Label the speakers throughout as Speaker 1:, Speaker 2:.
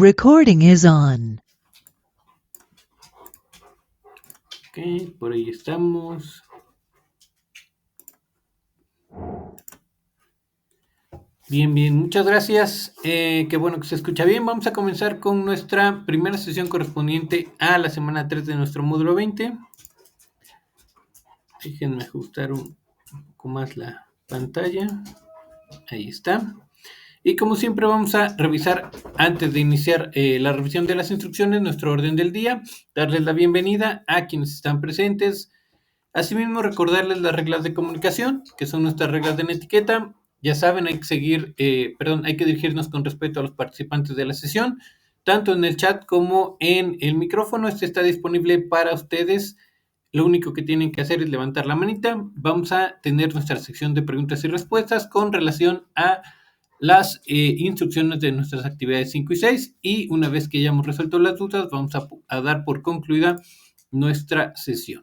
Speaker 1: Recording is on.
Speaker 2: Ok, por ahí estamos. Bien, muchas gracias. Qué bueno que se escucha bien. Vamos a comenzar con nuestra primera sesión correspondiente a la semana 3 de nuestro módulo 20. Déjenme ajustar un poco más la pantalla. Ahí está. Y como siempre vamos a revisar, antes de iniciar la revisión de las instrucciones, nuestro orden del día, darles la bienvenida a quienes están presentes. Asimismo, recordarles las reglas de comunicación, que son nuestras reglas de etiqueta. Ya saben, hay que dirigirnos con respeto a los participantes de la sesión, tanto en el chat como en el micrófono. Este está disponible para ustedes. Lo único que tienen que hacer es levantar la manita. Vamos a tener nuestra sección de preguntas y respuestas con relación a las instrucciones de nuestras actividades 5 y 6. Y una vez que hayamos resuelto las dudas, vamos a dar por concluida nuestra sesión.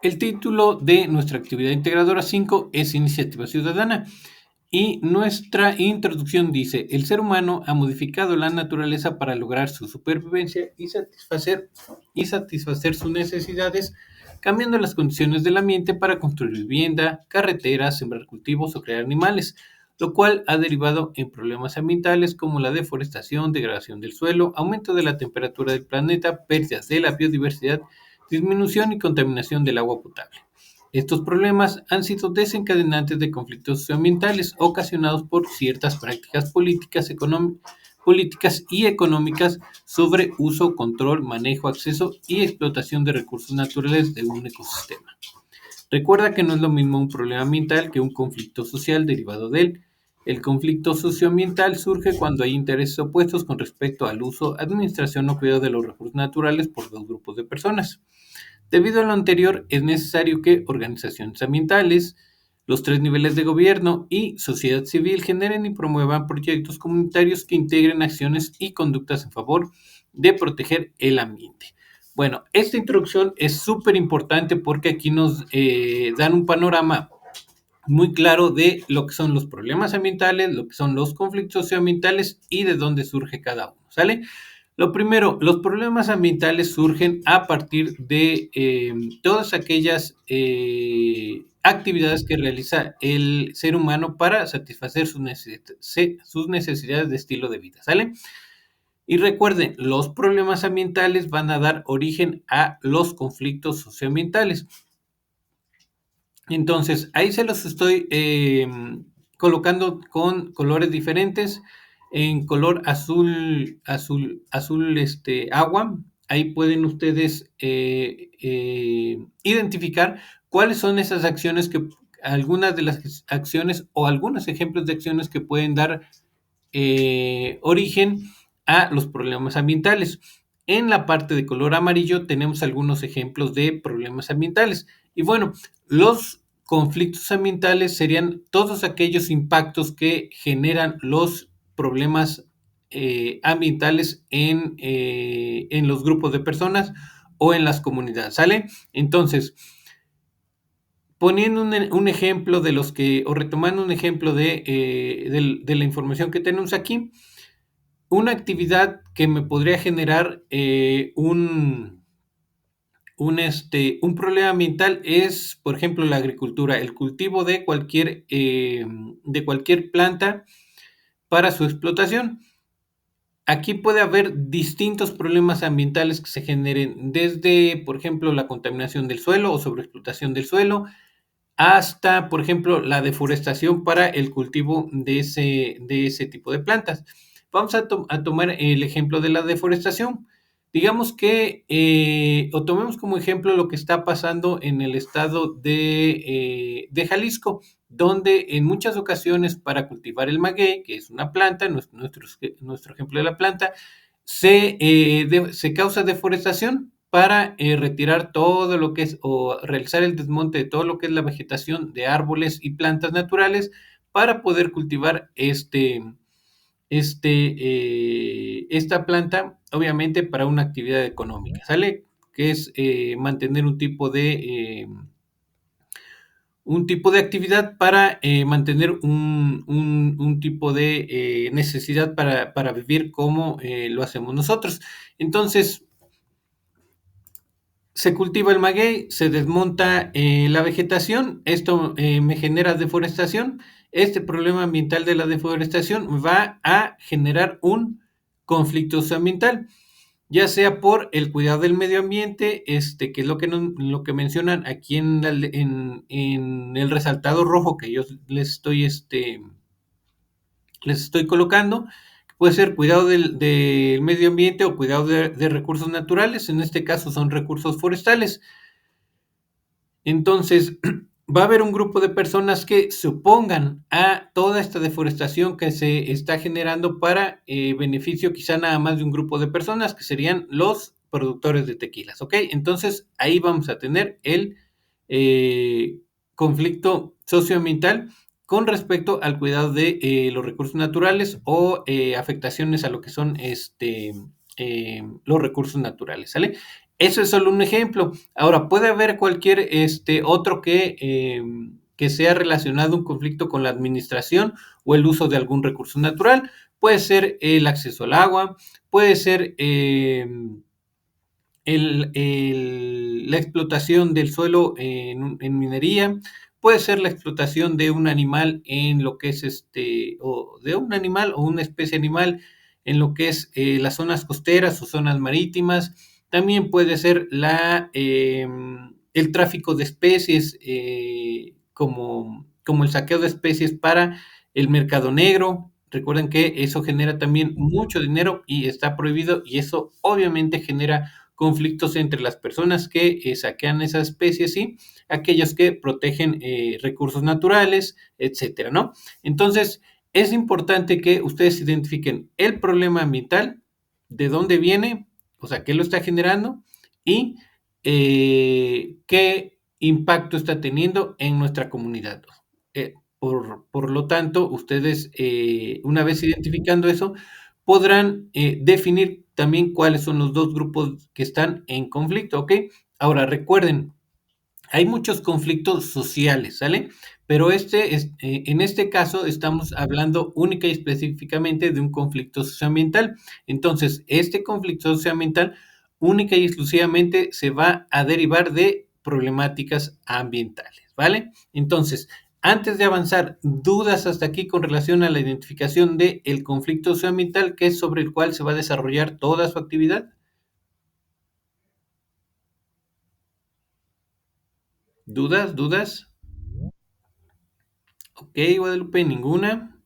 Speaker 2: El título de nuestra actividad integradora 5 es Iniciativa Ciudadana y nuestra introducción dice: el ser humano ha modificado la naturaleza para lograr su supervivencia y satisfacer sus necesidades, cambiando las condiciones del ambiente para construir vivienda, carreteras, sembrar cultivos o crear animales, lo cual ha derivado en problemas ambientales como la deforestación, degradación del suelo, aumento de la temperatura del planeta, pérdidas de la biodiversidad, disminución y contaminación del agua potable. Estos problemas han sido desencadenantes de conflictos socioambientales ocasionados por ciertas prácticas políticas y económicas sobre uso, control, manejo, acceso y explotación de recursos naturales de un ecosistema. Recuerda que no es lo mismo un problema ambiental que un conflicto social derivado de él. El conflicto socioambiental surge cuando hay intereses opuestos con respecto al uso, administración o cuidado de los recursos naturales por dos grupos de personas. Debido a lo anterior, es necesario que organizaciones ambientales, los tres niveles de gobierno y sociedad civil generen y promuevan proyectos comunitarios que integren acciones y conductas en favor de proteger el ambiente. Bueno, esta introducción es súper importante porque aquí nos dan un panorama muy claro de lo que son los problemas ambientales, lo que son los conflictos socioambientales y de dónde surge cada uno, ¿sale? Lo primero, los problemas ambientales surgen a partir de todas aquellas actividades que realiza el ser humano para satisfacer sus necesidades de estilo de vida, ¿sale? Y recuerden, los problemas ambientales van a dar origen a los conflictos socioambientales. Entonces, ahí se los estoy colocando con colores diferentes. En color azul agua. Ahí pueden ustedes identificar cuáles son esas acciones algunas de las acciones o algunos ejemplos de acciones que pueden dar origen a los problemas ambientales. En la parte de color amarillo tenemos algunos ejemplos de problemas ambientales. Y bueno, los conflictos ambientales serían todos aquellos impactos que generan los problemas ambientales en los grupos de personas o en las comunidades, ¿sale? Entonces, poniendo un ejemplo de los que, o retomando un ejemplo de la información que tenemos aquí, una actividad que me podría generar un problema ambiental es, por ejemplo, la agricultura, el cultivo de cualquier planta para su explotación. Aquí puede haber distintos problemas ambientales que se generen, desde, por ejemplo, la contaminación del suelo o sobreexplotación del suelo, hasta, por ejemplo, la deforestación para el cultivo de ese tipo de plantas. Vamos a tomar el ejemplo de la deforestación. Digamos que, o tomemos como ejemplo lo que está pasando en el estado de Jalisco, donde en muchas ocasiones para cultivar el maguey, que es una planta, nuestro ejemplo de la planta, se causa deforestación para retirar todo lo que es, o realizar el desmonte de todo lo que es la vegetación de árboles y plantas naturales para poder cultivar esta planta, obviamente para una actividad económica, ¿sale? Que es mantener un tipo un tipo de actividad para mantener un tipo de necesidad para vivir como lo hacemos nosotros. Entonces, se cultiva el maguey, se desmonta la vegetación, esto me genera deforestación. Este problema ambiental de la deforestación va a generar un conflicto socioambiental, ya sea por el cuidado del medio ambiente, que es lo que mencionan aquí en el resaltado rojo que yo les estoy colocando. Puede ser cuidado del medio ambiente o cuidado de recursos naturales, en este caso son recursos forestales. Entonces, va a haber un grupo de personas que se opongan a toda esta deforestación que se está generando para beneficio quizá nada más de un grupo de personas, que serían los productores de tequilas, ¿ok? Entonces, ahí vamos a tener el eh, conflicto socioambiental con respecto al cuidado de los recursos naturales o afectaciones a lo que son los recursos naturales, ¿sale? Eso es solo un ejemplo. Ahora, puede haber cualquier otro que sea relacionado a un conflicto con la administración o el uso de algún recurso natural. Puede ser el acceso al agua, puede ser la explotación del suelo en minería, puede ser la explotación de un animal en lo que es o de un animal o una especie animal en lo que es las zonas costeras o zonas marítimas. También puede ser el tráfico de especies, como el saqueo de especies para el mercado negro. Recuerden que eso genera también mucho dinero y está prohibido, y eso obviamente genera conflictos entre las personas que saquean esas especies y aquellos que protegen recursos naturales, etcétera, ¿no? Entonces, es importante que ustedes identifiquen el problema ambiental, de dónde viene, o sea, qué lo está generando y qué impacto está teniendo en nuestra comunidad. Por lo tanto, ustedes, una vez identificando eso, podrán definir también cuáles son los dos grupos que están en conflicto, ¿ok? Ahora, recuerden, hay muchos conflictos sociales, ¿sale? Pero en este caso estamos hablando única y específicamente de un conflicto socioambiental. Entonces, este conflicto socioambiental única y exclusivamente se va a derivar de problemáticas ambientales, ¿vale? Entonces, antes de avanzar, dudas hasta aquí con relación a la identificación del conflicto socioambiental, que es sobre el cual se va a desarrollar toda su actividad. ¿Dudas? ¿Dudas? Ok, Guadalupe, ninguna.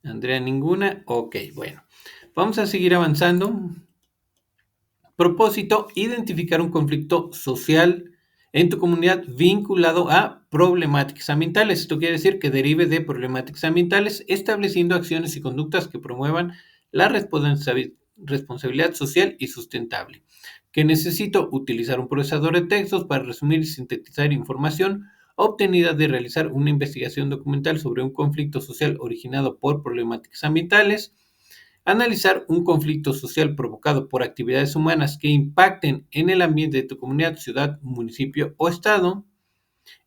Speaker 2: Andrea, ninguna. Ok, bueno. Vamos a seguir avanzando. Propósito, identificar un conflicto social en tu comunidad vinculado a problemáticas ambientales. Esto quiere decir que derive de problemáticas ambientales, estableciendo acciones y conductas que promuevan la responsabilidad social y sustentable. Que necesito utilizar un procesador de textos para resumir y sintetizar información obtenida de realizar una investigación documental sobre un conflicto social originado por problemáticas ambientales. Analizar un conflicto social provocado por actividades humanas que impacten en el ambiente de tu comunidad, ciudad, municipio o estado.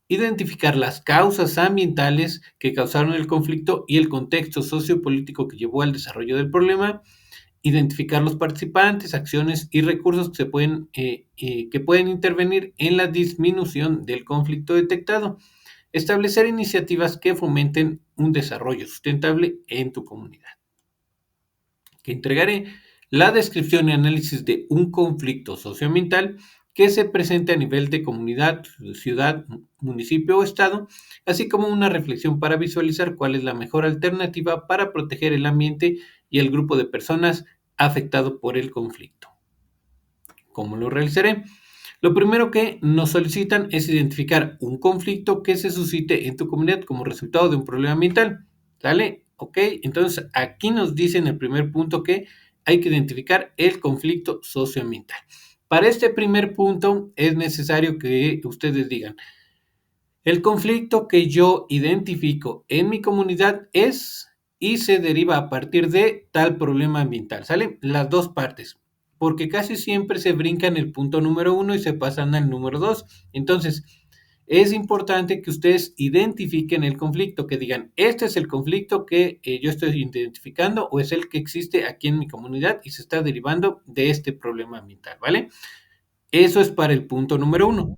Speaker 2: Identificar las causas ambientales que causaron el conflicto y el contexto sociopolítico que llevó al desarrollo del problema. Identificar los participantes, acciones y recursos que pueden intervenir en la disminución del conflicto detectado. Establecer iniciativas que fomenten un desarrollo sustentable en tu comunidad. Que entregaré la descripción y análisis de un conflicto socioambiental que se presente a nivel de comunidad, ciudad, municipio o estado, así como una reflexión para visualizar cuál es la mejor alternativa para proteger el ambiente y el grupo de personas afectado por el conflicto. ¿Cómo lo realizaré? Lo primero que nos solicitan es identificar un conflicto que se suscite en tu comunidad como resultado de un problema ambiental. ¿Sale? Ok, entonces aquí nos dice en el primer punto que hay que identificar el conflicto socioambiental. Para este primer punto es necesario que ustedes digan, el conflicto que yo identifico en mi comunidad es y se deriva a partir de tal problema ambiental, ¿sale? Las dos partes, porque casi siempre se brincan el punto número 1 y se pasan al número 2. Entonces, es importante que ustedes identifiquen el conflicto, que digan, este es el conflicto que yo estoy identificando o es el que existe aquí en mi comunidad y se está derivando de este problema ambiental, ¿vale? Eso es para el punto número 1.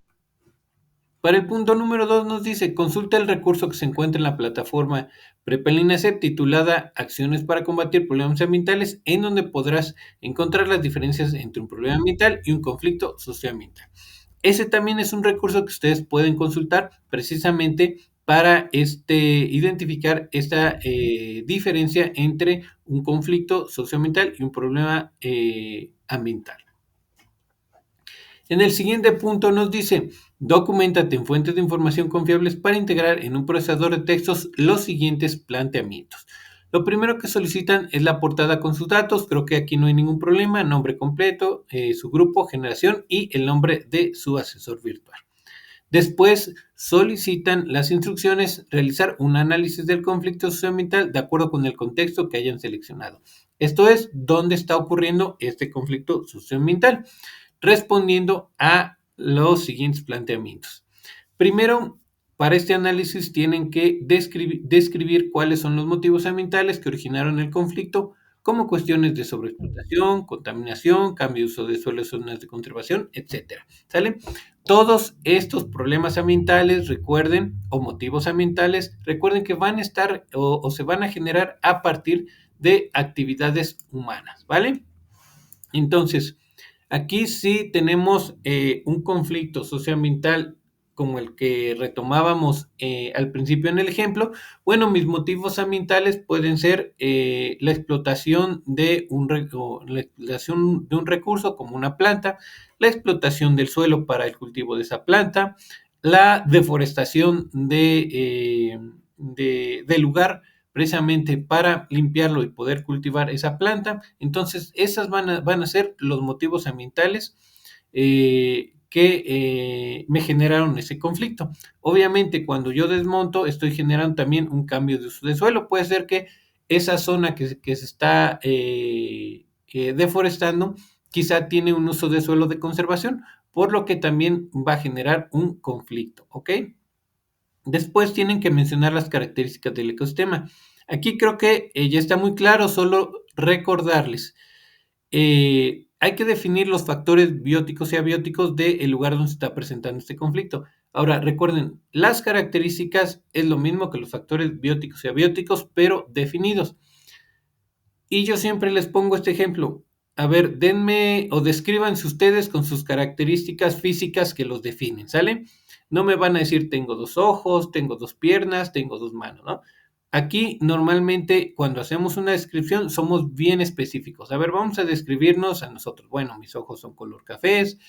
Speaker 2: Para el punto número 2 nos dice, consulta el recurso que se encuentra en la plataforma Prepel-INASEP titulada Acciones para combatir problemas ambientales, en donde podrás encontrar las diferencias entre un problema ambiental y un conflicto socioambiental. Ese también es un recurso que ustedes pueden consultar precisamente para identificar esta diferencia entre un conflicto socioambiental y un problema ambiental. En el siguiente punto nos dice, documéntate en fuentes de información confiables para integrar en un procesador de textos los siguientes planteamientos. Lo primero que solicitan es la portada con sus datos, creo que aquí no hay ningún problema, nombre completo, su grupo, generación y el nombre de su asesor virtual. Después solicitan las instrucciones, realizar un análisis del conflicto socioambiental de acuerdo con el contexto que hayan seleccionado. Esto es, ¿dónde está ocurriendo este conflicto socioambiental? Respondiendo a los siguientes planteamientos. Primero, para este análisis tienen que describir cuáles son los motivos ambientales que originaron el conflicto, como cuestiones de sobreexplotación, contaminación, cambio de uso de suelos, zonas de conservación, etcétera. ¿Sale? Todos estos problemas ambientales, recuerden, o motivos ambientales, recuerden que van a estar o se van a generar a partir de actividades humanas, ¿vale? Entonces, aquí sí tenemos un conflicto socioambiental como el que retomábamos al principio en el ejemplo. Bueno, mis motivos ambientales pueden ser la explotación de la explotación de un recurso como una planta, la explotación del suelo para el cultivo de esa planta, la deforestación del lugar precisamente para limpiarlo y poder cultivar esa planta. Entonces, esas van a ser los motivos ambientales que me generaron ese conflicto. Obviamente, cuando yo desmonto, estoy generando también un cambio de uso de suelo. Puede ser que esa zona que se está deforestando quizá tiene un uso de suelo de conservación, por lo que también va a generar un conflicto, ¿ok? Después tienen que mencionar las características del ecosistema. Aquí creo que ya está muy claro, solo recordarles. Hay que definir los factores bióticos y abióticos del lugar donde se está presentando este conflicto. Ahora, recuerden, las características es lo mismo que los factores bióticos y abióticos, pero definidos. Y yo siempre les pongo este ejemplo. A ver, denme o descríbanse ustedes con sus características físicas que los definen, ¿sale? No me van a decir tengo 2 ojos, tengo 2 piernas, tengo 2 manos, ¿no? Aquí normalmente cuando hacemos una descripción somos bien específicos. A ver, vamos a describirnos a nosotros. Bueno, mis ojos son color cafés,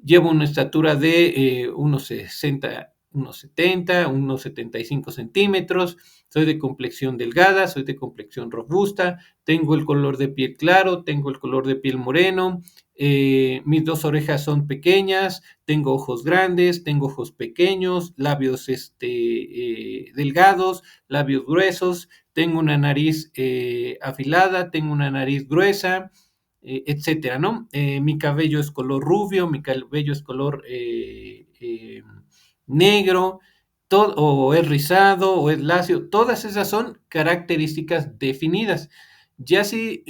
Speaker 2: llevo una estatura de unos 60, unos 70, unos 75 centímetros, soy de complexión delgada, soy de complexión robusta, tengo el color de piel claro, tengo el color de piel moreno, mis 2 orejas son pequeñas, tengo ojos grandes, tengo ojos pequeños, labios delgados, labios gruesos, tengo una nariz afilada, tengo una nariz gruesa, etcétera, ¿no? Mi cabello es color rubio, mi cabello es color negro, o es rizado, o es lacio, todas esas son características definidas. Ya si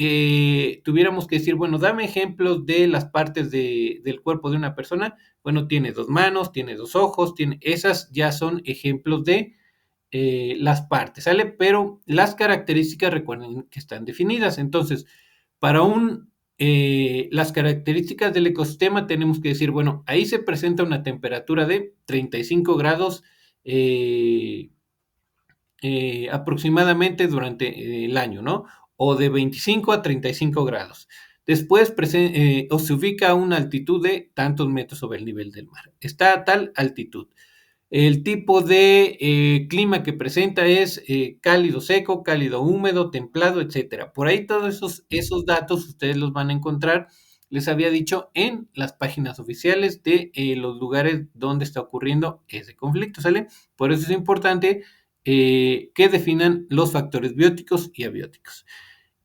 Speaker 2: tuviéramos que decir, bueno, dame ejemplos de las partes del cuerpo de una persona, bueno, tiene 2 manos, tiene 2 ojos, esas ya son ejemplos de las partes, ¿sale? Pero las características recuerden que están definidas. Entonces, para las características del ecosistema tenemos que decir, bueno, ahí se presenta una temperatura de 35 grados aproximadamente durante el año, ¿no? O de 25 a 35 grados. Después o se ubica a una altitud de tantos metros sobre el nivel del mar. Está a tal altitud. El tipo de clima que presenta es cálido seco, cálido húmedo, templado, etcétera. Por ahí todos esos datos ustedes los van a encontrar, les había dicho, en las páginas oficiales de los lugares donde está ocurriendo ese conflicto, ¿sale? Por eso es importante que definan los factores bióticos y abióticos.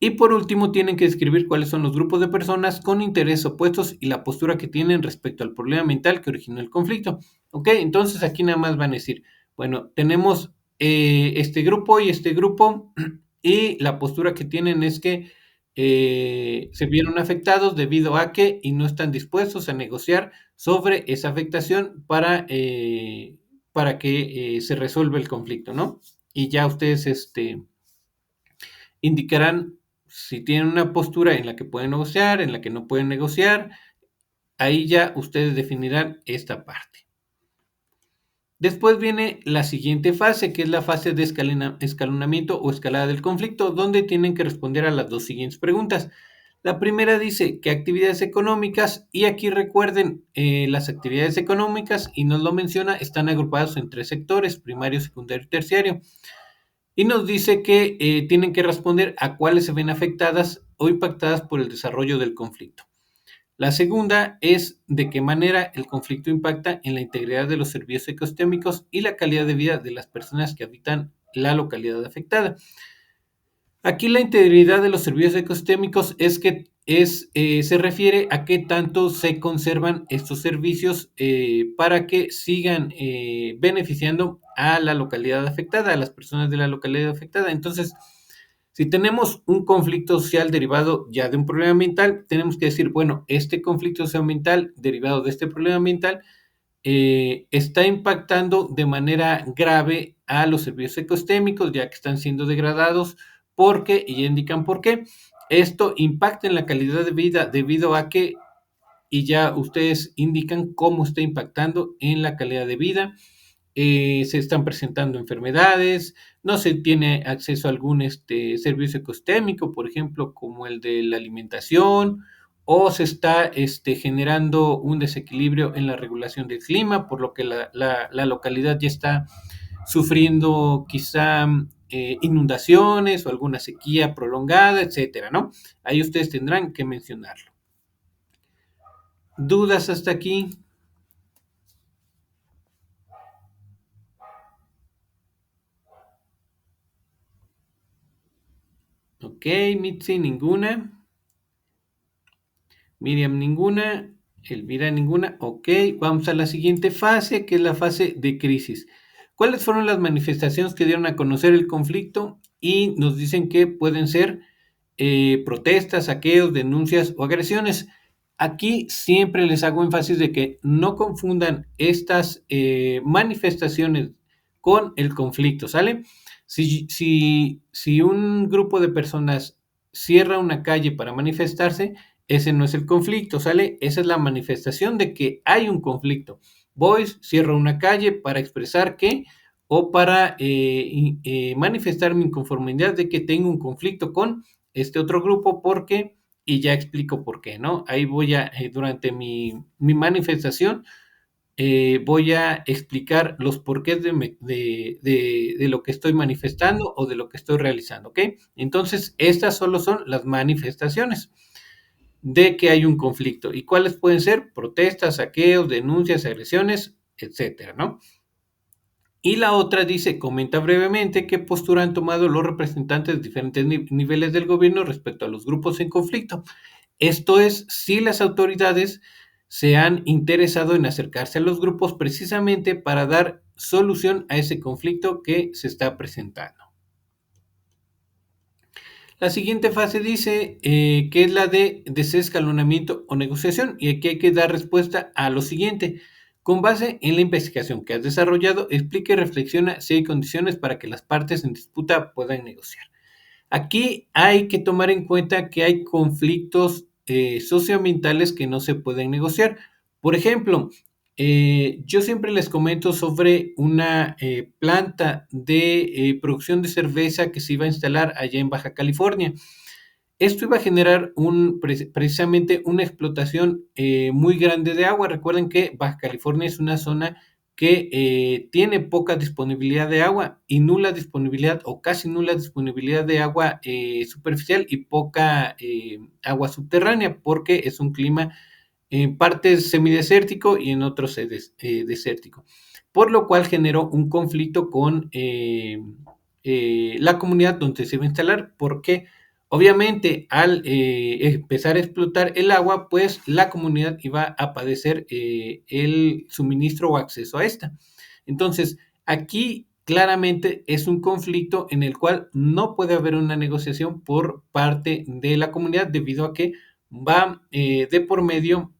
Speaker 2: Y por último, tienen que describir cuáles son los grupos de personas con intereses opuestos y la postura que tienen respecto al problema ambiental que originó el conflicto. ¿Ok? Entonces aquí nada más van a decir, bueno, tenemos este grupo y este grupo y la postura que tienen es que se vieron afectados debido a que y no están dispuestos a negociar sobre esa afectación para que se resuelva el conflicto, ¿no? Y ya ustedes indicarán si tienen una postura en la que pueden negociar, en la que no pueden negociar, ahí ya ustedes definirán esta parte. Después viene la siguiente fase, que es la fase de escalonamiento o escalada del conflicto, donde tienen que responder a las dos siguientes preguntas. La primera dice, ¿qué actividades económicas? Y aquí recuerden, las actividades económicas, y nos lo menciona, están agrupadas en tres sectores, primario, secundario y terciario. Y nos dice que tienen que responder a cuáles se ven afectadas o impactadas por el desarrollo del conflicto. La segunda es de qué manera el conflicto impacta en la integridad de los servicios ecosistémicos y la calidad de vida de las personas que habitan la localidad afectada. Aquí la integridad de los servicios ecosistémicos se refiere a qué tanto se conservan estos servicios para que sigan beneficiando a la localidad afectada, a las personas de la localidad afectada. Entonces, si tenemos un conflicto social derivado ya de un problema ambiental, tenemos que decir, bueno, este conflicto social ambiental derivado de este problema ambiental está impactando de manera grave a los servicios ecosistémicos, ya que están siendo degradados, porque, y ya indican por qué, esto impacta en la calidad de vida debido a que, y ya ustedes indican cómo está impactando en la calidad de vida, se están presentando enfermedades, no se tiene acceso a algún servicio ecosistémico, por ejemplo, como el de la alimentación, o se está generando un desequilibrio en la regulación del clima, por lo que la localidad ya está sufriendo quizá inundaciones o alguna sequía prolongada, etcétera, ¿no? Ahí ustedes tendrán que mencionarlo. ¿Dudas hasta aquí? Ok, Mitzi, ninguna. Miriam, ninguna. Elvira, ninguna. Ok, vamos a la siguiente fase, que es la fase de crisis. ¿Cuáles fueron las manifestaciones que dieron a conocer el conflicto? Y nos dicen que pueden ser protestas, saqueos, denuncias o agresiones. Aquí siempre les hago énfasis de que no confundan estas manifestaciones con el conflicto, ¿sale? Si un grupo de personas cierra una calle para manifestarse, ese no es el conflicto, ¿sale? Esa es la manifestación de que hay un conflicto. Voy, cierro una calle para expresar que o para manifestar mi inconformidad de que tengo un conflicto con este otro grupo porque, y ya explico por qué, ¿no? Ahí voy durante mi manifestación, voy a explicar los porqués de lo que estoy manifestando o de lo que estoy realizando, ¿ok? Entonces, estas solo son las manifestaciones de que hay un conflicto. ¿Y cuáles pueden ser? Protestas, saqueos, denuncias, agresiones, etcétera, ¿no? Y la otra dice, comenta brevemente qué postura han tomado los representantes de diferentes niveles del gobierno respecto a los grupos en conflicto. Esto es, si las autoridades se han interesado en acercarse a los grupos precisamente para dar solución a ese conflicto que se está presentando. La siguiente fase dice que es la de desescalonamiento o negociación y aquí hay que dar respuesta a lo siguiente. Con base en la investigación que has desarrollado, explica y reflexiona si hay condiciones para que las partes en disputa puedan negociar. Aquí hay que tomar en cuenta que hay conflictos socioambientales que no se pueden negociar. Por ejemplo, yo siempre les comento sobre una planta de producción de cerveza que se iba a instalar allá en Baja California. Esto iba a generar precisamente una explotación muy grande de agua. Recuerden que Baja California es una zona que tiene poca disponibilidad de agua y nula disponibilidad o casi nula disponibilidad de agua superficial y poca agua subterránea porque es un clima en partes semidesértico y en otros desértico, por lo cual generó un conflicto con la comunidad donde se iba a instalar. ¿Por qué? Obviamente, al empezar a explotar el agua, pues la comunidad iba a padecer el suministro o acceso a esta. Entonces, aquí claramente es un conflicto en el cual no puede haber una negociación por parte de la comunidad debido a que va de por medio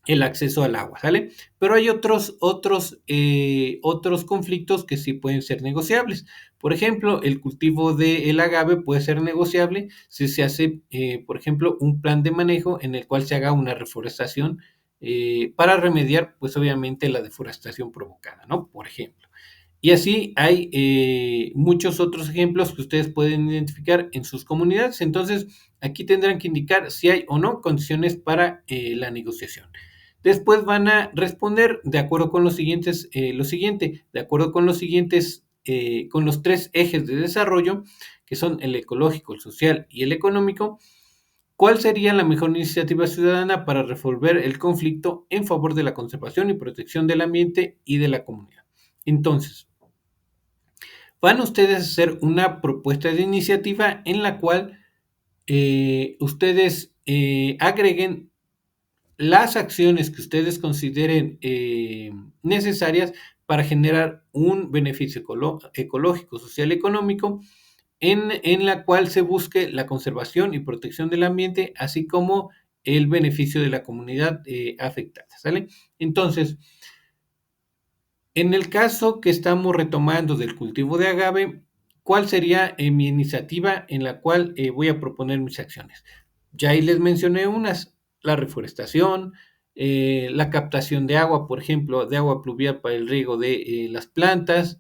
Speaker 2: el acceso al agua, ¿sale? Pero hay otros conflictos que sí pueden ser negociables. Por ejemplo, el cultivo del agave puede ser negociable si se hace, por ejemplo, un plan de manejo en el cual se haga una reforestación para remediar, pues obviamente, la deforestación provocada, ¿no? Por ejemplo. Y así hay muchos otros ejemplos que ustedes pueden identificar en sus comunidades. Entonces, aquí tendrán que indicar si hay o no condiciones para la negociación. Después van a responder de acuerdo con lo siguiente, de acuerdo con los siguientes, con los tres ejes de desarrollo, que son el ecológico, el social y el económico. ¿Cuál sería la mejor iniciativa ciudadana para resolver el conflicto en favor de la conservación y protección del ambiente y de la comunidad? Entonces, van ustedes a hacer una propuesta de iniciativa en la cual ustedes agreguen las acciones que ustedes consideren necesarias para generar un beneficio ecológico, social y económico en la cual se busque la conservación y protección del ambiente, así como el beneficio de la comunidad afectada, ¿sale? Entonces, en el caso que estamos retomando del cultivo de agave, ¿cuál sería mi iniciativa en la cual voy a proponer mis acciones? Ya ahí les mencioné unas, la reforestación, la captación de agua, por ejemplo, de agua pluvial para el riego de las plantas,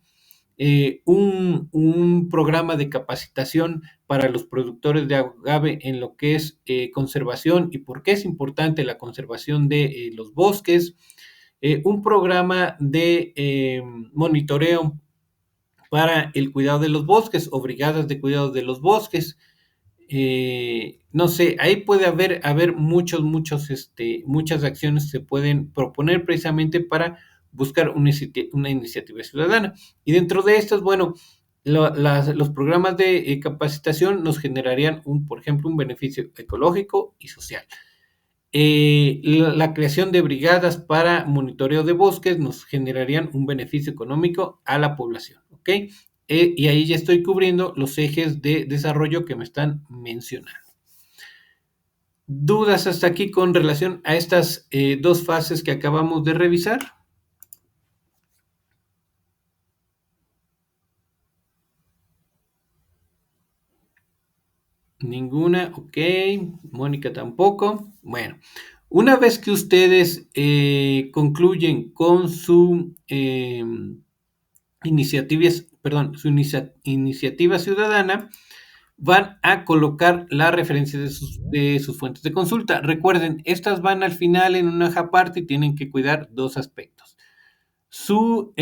Speaker 2: un programa de capacitación para los productores de agave en lo que es conservación y por qué es importante la conservación de los bosques, un programa de monitoreo para el cuidado de los bosques o brigadas de cuidado de los bosques. No sé, ahí puede haber muchas acciones que se pueden proponer precisamente para buscar una iniciativa ciudadana. Y dentro de estas, bueno, los programas de capacitación nos generarían, por ejemplo, un beneficio ecológico y social. La creación de brigadas para monitoreo de bosques nos generarían un beneficio económico a la población, ¿ok? Y ahí ya estoy cubriendo los ejes de desarrollo que me están mencionando. ¿Dudas hasta aquí con relación a estas dos fases que acabamos de revisar? Ninguna, ok. Mónica tampoco. Bueno, una vez que ustedes concluyen con su iniciativa ciudadana, van a colocar la referencia de sus fuentes de consulta. Recuerden, estas van al final en una hoja aparte y tienen que cuidar dos aspectos. Su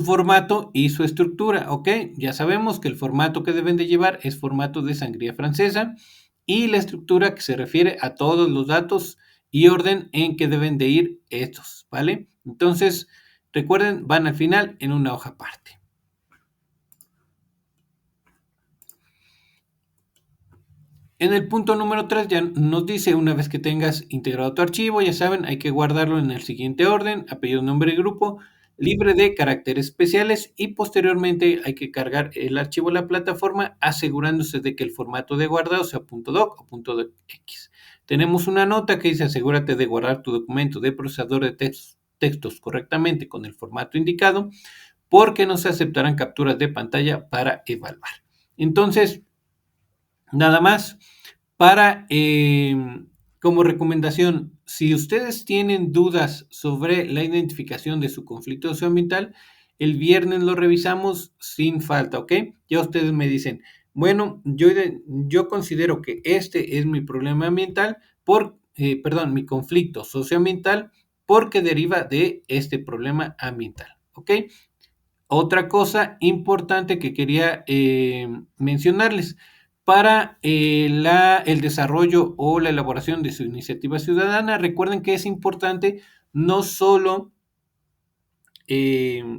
Speaker 2: formato y su estructura, ¿ok? Ya sabemos que el formato que deben de llevar es formato de sangría francesa y la estructura que se refiere a todos los datos y orden en que deben de ir estos, ¿vale? Entonces, recuerden, van al final en una hoja aparte. En el punto número 3 ya nos dice, una vez que tengas integrado tu archivo, ya saben, hay que guardarlo en el siguiente orden, apellido, nombre y grupo, libre de caracteres especiales y posteriormente hay que cargar el archivo a la plataforma asegurándose de que el formato de guardado sea .doc o .docx. Tenemos una nota que dice asegúrate de guardar tu documento de procesador de textos correctamente con el formato indicado porque no se aceptarán capturas de pantalla para evaluar. Entonces, nada más para, como recomendación, si ustedes tienen dudas sobre la identificación de su conflicto socioambiental, el viernes lo revisamos sin falta, ¿ok? Ya ustedes me dicen, bueno, yo considero que este es mi problema ambiental, mi conflicto socioambiental, porque deriva de este problema ambiental, ¿ok? Otra cosa importante que quería mencionarles, para el desarrollo o la elaboración de su iniciativa ciudadana, recuerden que es importante no solo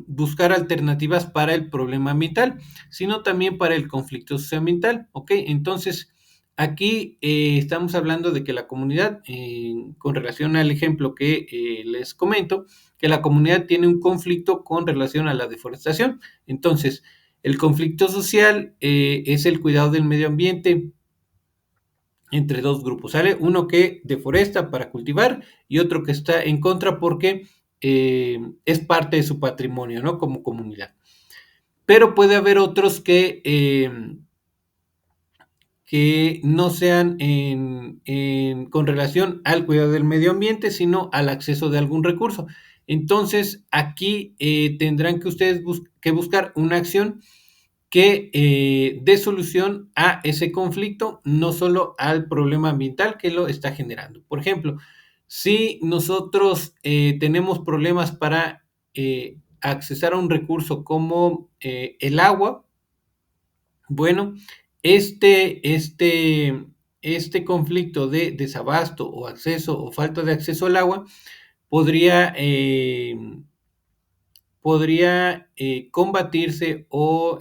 Speaker 2: buscar alternativas para el problema ambiental, sino también para el conflicto socioambiental, ¿ok? Entonces, aquí estamos hablando de que la comunidad, con relación al ejemplo que les comento, que la comunidad tiene un conflicto con relación a la deforestación. Entonces, el conflicto social es el cuidado del medio ambiente entre dos grupos, ¿sale? Uno que deforesta para cultivar y otro que está en contra porque es parte de su patrimonio, ¿no? Como comunidad. Pero puede haber otros que no sean con relación al cuidado del medio ambiente, sino al acceso de algún recurso. Entonces, aquí tendrán que ustedes que buscar una acción que dé solución a ese conflicto, no solo al problema ambiental que lo está generando. Por ejemplo, si nosotros tenemos problemas para accesar a un recurso como el agua, bueno, este conflicto de desabasto o acceso o falta de acceso al agua podría, combatirse o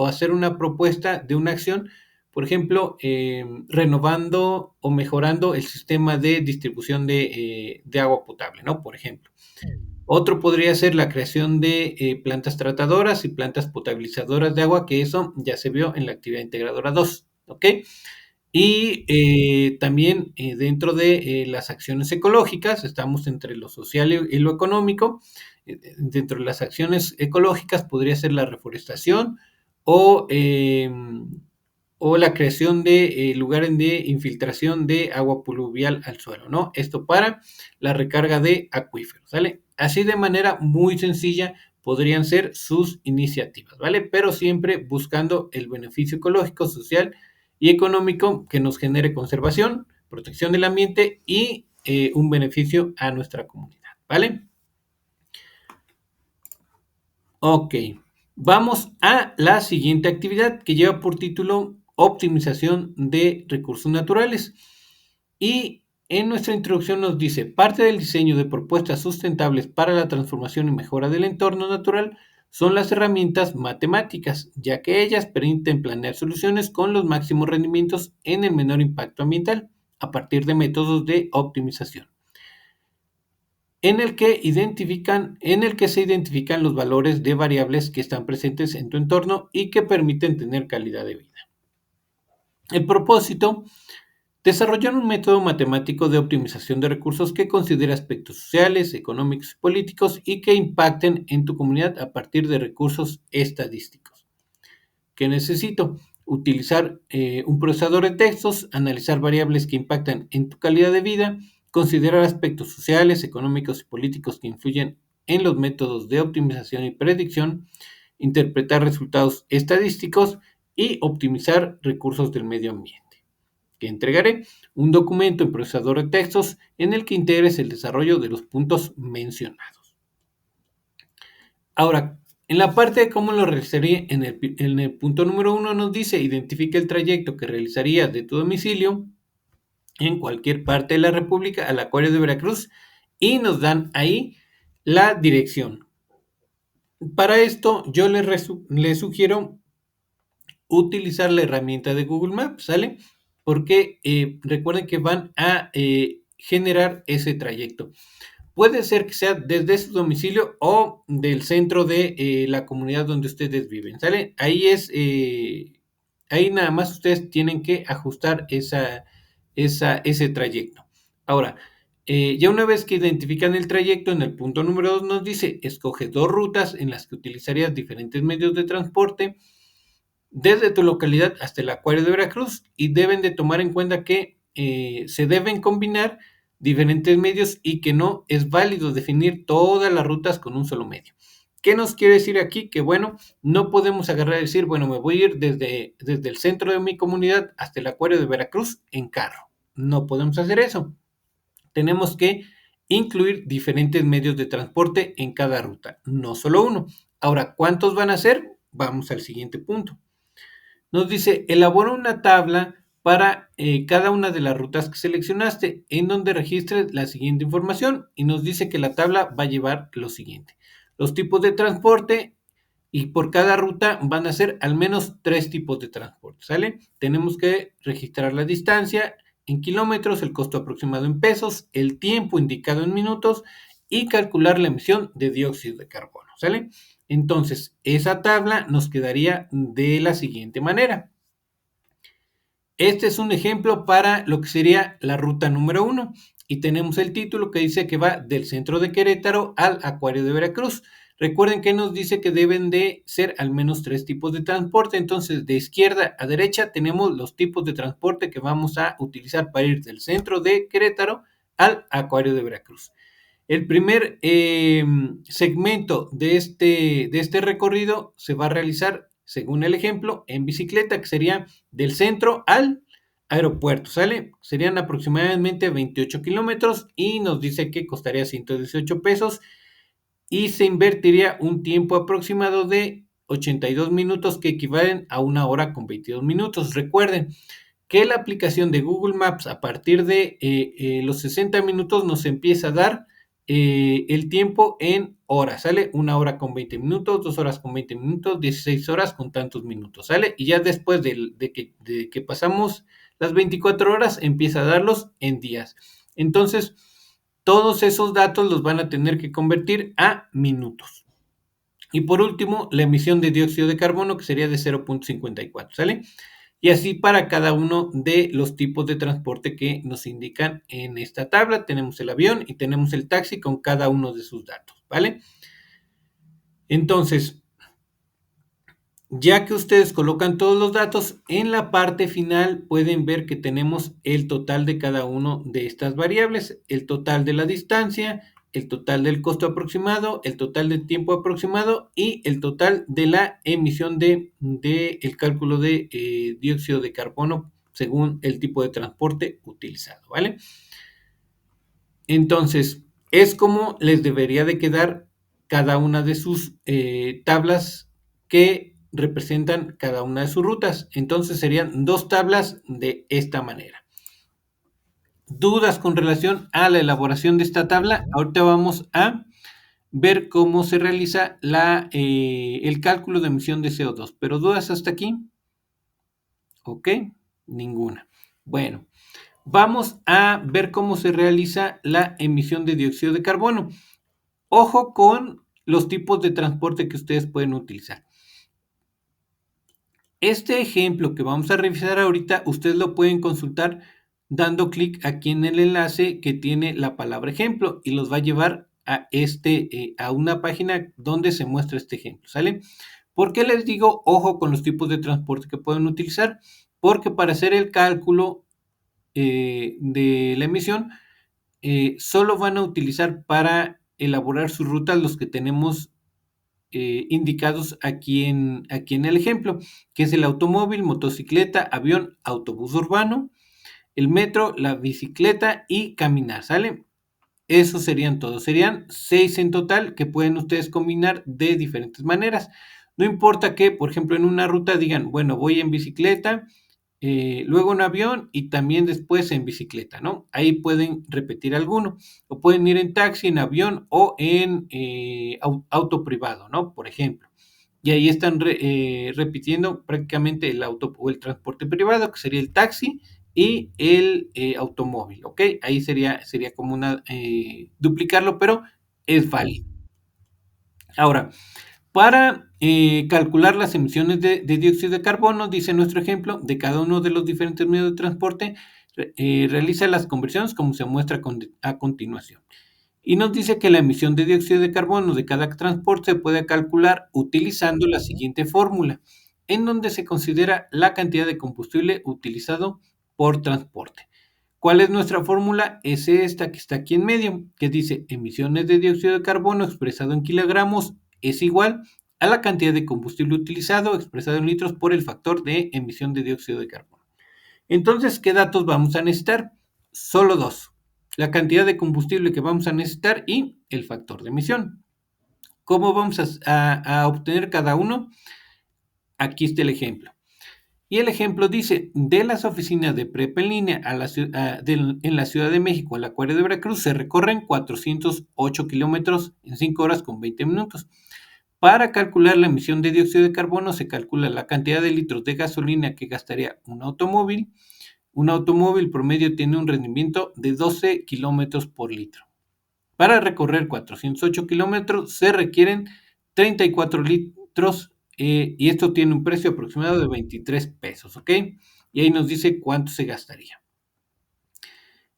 Speaker 2: hacer una propuesta de una acción, por ejemplo, renovando o mejorando el sistema de distribución de agua potable, ¿no? Por ejemplo. Otro podría ser la creación de plantas tratadoras y plantas potabilizadoras de agua, que eso ya se vio en la actividad integradora 2, ¿ok? Y también dentro de las acciones ecológicas, estamos entre lo social y lo económico. Dentro de las acciones ecológicas podría ser la reforestación o, o la creación de lugares de infiltración de agua pluvial al suelo, ¿no? Esto para la recarga de acuíferos, ¿vale? Así de manera muy sencilla podrían ser sus iniciativas, ¿vale? Pero siempre buscando el beneficio ecológico, social y económico que nos genere conservación, protección del ambiente y un beneficio a nuestra comunidad, ¿vale? Ok, vamos a la siguiente actividad que lleva por título optimización de recursos naturales. Y en nuestra introducción nos dice, parte del diseño de propuestas sustentables para la transformación y mejora del entorno natural son las herramientas matemáticas, ya que ellas permiten planear soluciones con los máximos rendimientos en el menor impacto ambiental a partir de métodos de optimización en el que se identifican los valores de variables que están presentes en tu entorno y que permiten tener calidad de vida. El propósito, desarrollar un método matemático de optimización de recursos que considere aspectos sociales, económicos y políticos y que impacten en tu comunidad a partir de recursos estadísticos. ¿Qué necesito? Utilizar un procesador de textos, analizar variables que impactan en tu calidad de vida, considerar aspectos sociales, económicos y políticos que influyen en los métodos de optimización y predicción, interpretar resultados estadísticos y optimizar recursos del medio ambiente. Que entregaré un documento en procesador de textos en el que integres el desarrollo de los puntos mencionados. Ahora, en la parte de cómo lo realizaría, en el punto número 1 nos dice, identifica el trayecto que realizarías de tu domicilio en cualquier parte de la República al Acuario de Veracruz y nos dan ahí la dirección. Para esto yo les sugiero utilizar la herramienta de Google Maps, ¿sale? Porque recuerden que van a generar ese trayecto. Puede ser que sea desde su domicilio o del centro de la comunidad donde ustedes viven, ¿sale? Ahí nada más ustedes tienen que ajustar ese trayecto. Ahora, ya una vez que identifican el trayecto, en el punto número 2 nos dice, escoge 2 rutas en las que utilizarías diferentes medios de transporte desde tu localidad hasta el Acuario de Veracruz y deben de tomar en cuenta que se deben combinar diferentes medios y que no es válido definir todas las rutas con un solo medio. ¿Qué nos quiere decir aquí? Que bueno, no podemos agarrar y decir, bueno, me voy a ir desde el centro de mi comunidad hasta el Acuario de Veracruz en carro. No podemos hacer eso. Tenemos que incluir diferentes medios de transporte en cada ruta, no solo uno. Ahora, ¿cuántos van a ser? Vamos al siguiente punto. Nos dice, elabora una tabla para cada una de las rutas que seleccionaste, en donde registres la siguiente información y nos dice que la tabla va a llevar lo siguiente. los tipos de transporte y por cada ruta van a ser al menos 3 tipos de transporte, ¿sale? Tenemos que registrar la distancia en kilómetros, el costo aproximado en pesos, el tiempo indicado en minutos y calcular la emisión de dióxido de carbono, ¿sale? Entonces, esa tabla nos quedaría de la siguiente manera. Este es un ejemplo para lo que sería la ruta número 1 y tenemos el título que dice que va del centro de Querétaro al Acuario de Veracruz. Recuerden que nos dice que deben de ser al menos 3 tipos de transporte, entonces de izquierda a derecha tenemos los tipos de transporte que vamos a utilizar para ir del centro de Querétaro al Acuario de Veracruz. El primer segmento de este recorrido se va a realizar, según el ejemplo, en bicicleta, que sería del centro al aeropuerto, ¿sale? Serían aproximadamente 28 kilómetros y nos dice que costaría 118 pesos y se invertiría un tiempo aproximado de 82 minutos que equivalen a 1 hora con 22 minutos. Recuerden que la aplicación de Google Maps a partir de los 60 minutos nos empieza a dar el tiempo en horas, ¿sale? 1 hora con 20 minutos, 2 horas con 20 minutos, 16 horas con tantos minutos, ¿sale? Y ya después de que pasamos las 24 horas, empieza a darlos en días. Entonces, todos esos datos los van a tener que convertir a minutos. Y por último, la emisión de dióxido de carbono, que sería de 0.54, ¿sale? Y así para cada uno de los tipos de transporte que nos indican en esta tabla. Tenemos el avión y tenemos el taxi con cada uno de sus datos, ¿vale? Entonces, ya que ustedes colocan todos los datos, en la parte final pueden ver que tenemos el total de cada uno de estas variables, el total de la distancia, el total del costo aproximado, el total del tiempo aproximado y el total de la emisión de el cálculo de dióxido de carbono según el tipo de transporte utilizado, ¿vale? Entonces, es como les debería de quedar cada una de sus tablas que representan cada una de sus rutas. Entonces serían 2 tablas de esta manera. ¿Dudas con relación a la elaboración de esta tabla? Ahorita vamos a ver cómo se realiza el cálculo de emisión de CO2. ¿Pero dudas hasta aquí? ¿Ok? Ninguna. Bueno, vamos a ver cómo se realiza la emisión de dióxido de carbono. Ojo con los tipos de transporte que ustedes pueden utilizar. Este ejemplo que vamos a revisar ahorita, ustedes lo pueden consultar dando clic aquí en el enlace que tiene la palabra ejemplo y los va a llevar a una página donde se muestra este ejemplo, ¿sale? ¿Por qué les digo ojo con los tipos de transporte que pueden utilizar? Porque para hacer el cálculo de la emisión, solo van a utilizar para elaborar sus rutas los que tenemos indicados aquí en el ejemplo, que es el automóvil, motocicleta, avión, autobús urbano, el metro, la bicicleta y caminar, ¿sale? Esos serían todos, serían 6 en total que pueden ustedes combinar de diferentes maneras. No importa que, por ejemplo, en una ruta digan, bueno, voy en bicicleta, luego en avión y también después en bicicleta, ¿no? Ahí pueden repetir alguno, o pueden ir en taxi, en avión o en auto privado, ¿no? Por ejemplo. Y ahí están repitiendo prácticamente el auto o el transporte privado, que sería el taxi y el automóvil, ¿ok? Ahí sería como una, duplicarlo, pero es válido. Ahora, para calcular las emisiones de dióxido de carbono, dice nuestro ejemplo, de cada uno de los diferentes medios de transporte, realiza las conversiones como se muestra a continuación. Y nos dice que la emisión de dióxido de carbono de cada transporte se puede calcular utilizando la siguiente fórmula, en donde se considera la cantidad de combustible utilizado por transporte. ¿Cuál es nuestra fórmula? Es esta que está aquí en medio, que dice emisiones de dióxido de carbono expresado en kilogramos es igual a la cantidad de combustible utilizado expresado en litros por el factor de emisión de dióxido de carbono. Entonces, ¿qué datos vamos a necesitar? Solo 2. La cantidad de combustible que vamos a necesitar y el factor de emisión. ¿Cómo vamos a obtener cada uno? Aquí está el ejemplo. Y el ejemplo dice, de las oficinas de prepa en línea en la Ciudad de México al Acuario de Veracruz se recorren 408 kilómetros en 5 horas con 20 minutos. Para calcular la emisión de dióxido de carbono se calcula la cantidad de litros de gasolina que gastaría un automóvil. Un automóvil promedio tiene un rendimiento de 12 kilómetros por litro. Para recorrer 408 kilómetros se requieren 34 litros y esto tiene un precio aproximado de 23 pesos, ¿ok? Y ahí nos dice cuánto se gastaría.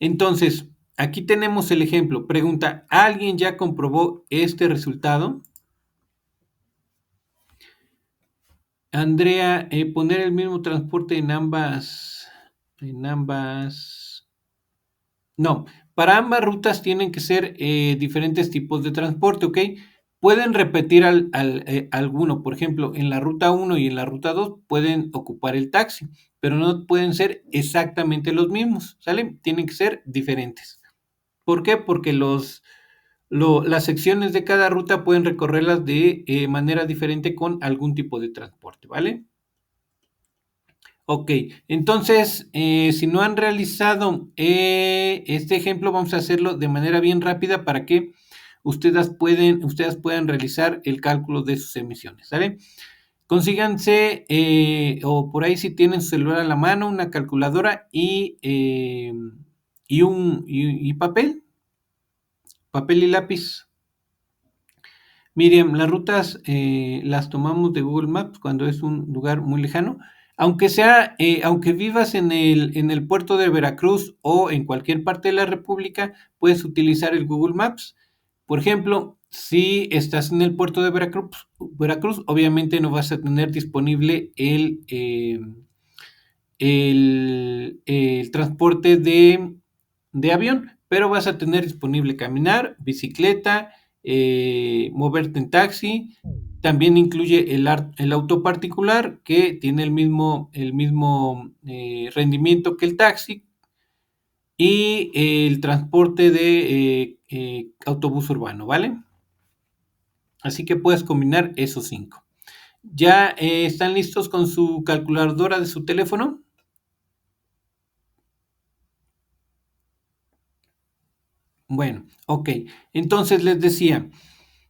Speaker 2: Entonces, aquí tenemos el ejemplo. Pregunta, ¿alguien ya comprobó este resultado? Andrea, poner el mismo transporte en ambas. No, para ambas rutas tienen que ser diferentes tipos de transporte, ¿ok? Pueden repetir alguno, por ejemplo, en la ruta 1 y en la ruta 2 pueden ocupar el taxi, pero no pueden ser exactamente los mismos, ¿sale? Tienen que ser diferentes. ¿Por qué? Porque las secciones de cada ruta pueden recorrerlas de manera diferente con algún tipo de transporte, ¿vale? Ok, entonces, si no han realizado este ejemplo, vamos a hacerlo de manera bien rápida para que ustedes puedan realizar el cálculo de sus emisiones, ¿sale? Consíganse, o por ahí si tienen su celular a la mano, una calculadora y papel y lápiz. Miriam, las rutas las tomamos de Google Maps cuando es un lugar muy lejano. Aunque vivas en el puerto de Veracruz o en cualquier parte de la República, puedes utilizar el Google Maps. Por ejemplo, si estás en el puerto de Veracruz, obviamente no vas a tener disponible el transporte de avión, pero vas a tener disponible caminar, bicicleta, moverte en taxi. También incluye el auto particular que tiene el mismo rendimiento que el taxi y el transporte de autobús urbano, ¿vale? Así que puedes combinar esos 5. ¿Ya están listos con su calculadora de su teléfono? Bueno, ok. Entonces les decía,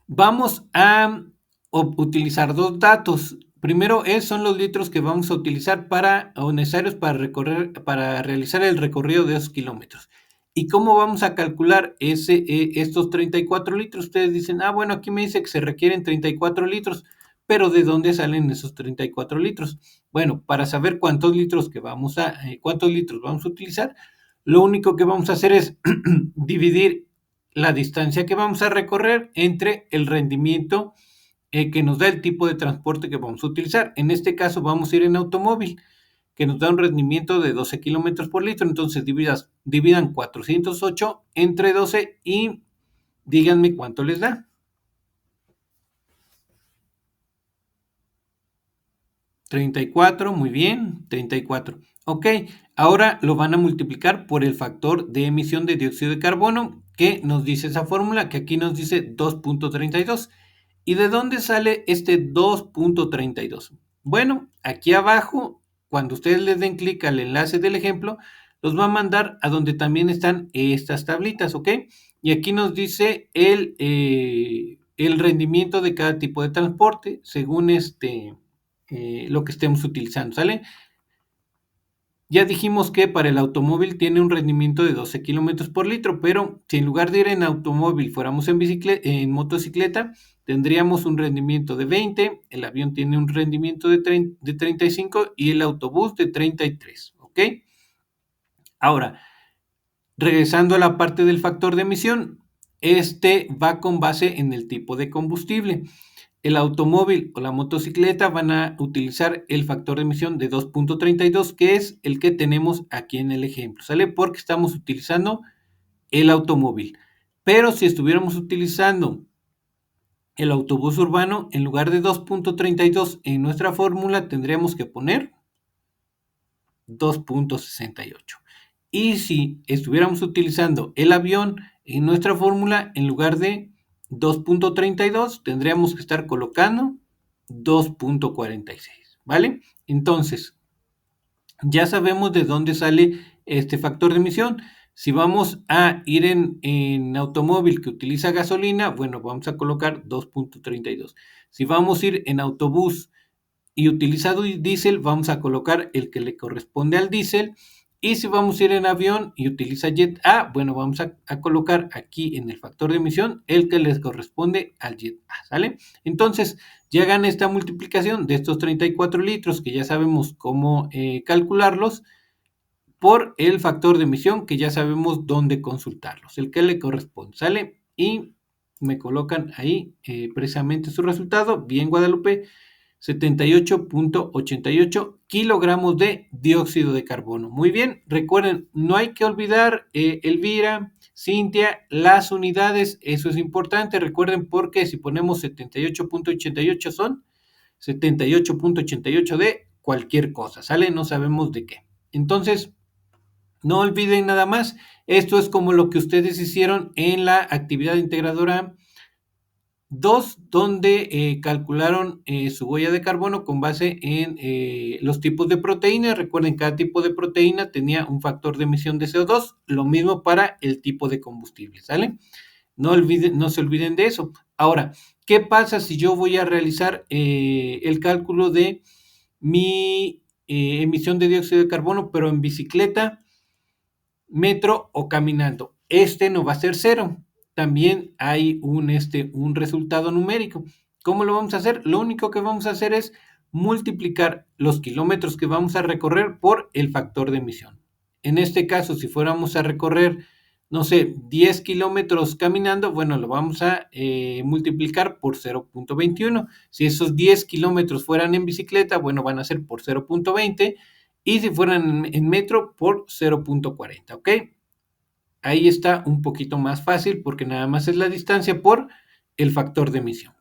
Speaker 2: vamos a utilizar dos datos. Primero son los litros que vamos a utilizar o necesarios para realizar el recorrido de esos kilómetros. ¿Y cómo vamos a calcular estos 34 litros? Ustedes dicen, bueno, aquí me dice que se requieren 34 litros, pero ¿de dónde salen esos 34 litros? Bueno, para saber cuántos litros vamos a utilizar, lo único que vamos a hacer es dividir la distancia que vamos a recorrer entre el rendimiento que nos da el tipo de transporte que vamos a utilizar. En este caso vamos a ir en automóvil, que nos da un rendimiento de 12 kilómetros por litro. Entonces dividan 408 entre 12 y díganme cuánto les da. 34, muy bien, 34. Ok, ahora lo van a multiplicar por el factor de emisión de dióxido de carbono que nos dice esa fórmula, que aquí nos dice 2.32. ¿Y de dónde sale este 2.32? Bueno, aquí abajo, cuando ustedes les den clic al enlace del ejemplo, los va a mandar a donde también están estas tablitas, ¿ok? Y aquí nos dice el rendimiento de cada tipo de transporte según lo que estemos utilizando, ¿sale? Ya dijimos que para el automóvil tiene un rendimiento de 12 kilómetros por litro, pero si en lugar de ir en automóvil fuéramos en motocicleta, tendríamos un rendimiento de 20, el avión tiene un rendimiento de 35 y el autobús de 33, ¿ok? Ahora, regresando a la parte del factor de emisión, este va con base en el tipo de combustible. El automóvil o la motocicleta van a utilizar el factor de emisión de 2.32, que es el que tenemos aquí en el ejemplo, ¿sale? Porque estamos utilizando el automóvil. Pero si estuviéramos utilizando el autobús urbano, en lugar de 2.32 en nuestra fórmula, tendríamos que poner 2.68. Y si estuviéramos utilizando el avión en nuestra fórmula, en lugar de 2.32, tendríamos que estar colocando 2.46, ¿vale? Entonces, ya sabemos de dónde sale este factor de emisión. Si vamos a ir en automóvil que utiliza gasolina, bueno, vamos a colocar 2.32. Si vamos a ir en autobús y utilizado diésel, vamos a colocar el que le corresponde al diésel. Y si vamos a ir en avión y utiliza Jet A, bueno, vamos a colocar aquí en el factor de emisión el que les corresponde al Jet A, ¿sale? Entonces, ya hagan esta multiplicación de estos 34 litros, que ya sabemos cómo calcularlos, por el factor de emisión, que ya sabemos dónde consultarlos, el que le corresponde, ¿sale? Y me colocan ahí precisamente su resultado, bien Guadalupe, 78.88 kilogramos de dióxido de carbono. Muy bien, recuerden, no hay que olvidar, Elvira, Cintia, las unidades, eso es importante, recuerden porque si ponemos 78.88 son 78.88 de cualquier cosa, ¿sale? No sabemos de qué. Entonces, no olviden nada más, esto es como lo que ustedes hicieron en la actividad integradora 2, donde calcularon su huella de carbono con base en los tipos de proteínas. Recuerden, cada tipo de proteína tenía un factor de emisión de CO2, lo mismo para el tipo de combustible, ¿sale? No se olviden de eso. Ahora, ¿qué pasa si yo voy a realizar el cálculo de mi emisión de dióxido de carbono, pero en bicicleta, metro o caminando? Este no va a ser cero. También hay un resultado numérico. ¿Cómo lo vamos a hacer? Lo único que vamos a hacer es multiplicar los kilómetros que vamos a recorrer por el factor de emisión. En este caso, si fuéramos a recorrer, no sé, 10 kilómetros caminando, bueno, lo vamos a multiplicar por 0.21. Si esos 10 kilómetros fueran en bicicleta, bueno, van a ser por 0.20. Y si fueran en metro, por 0.40, ¿ok? Ahí está un poquito más fácil porque nada más es la distancia por el factor de emisión.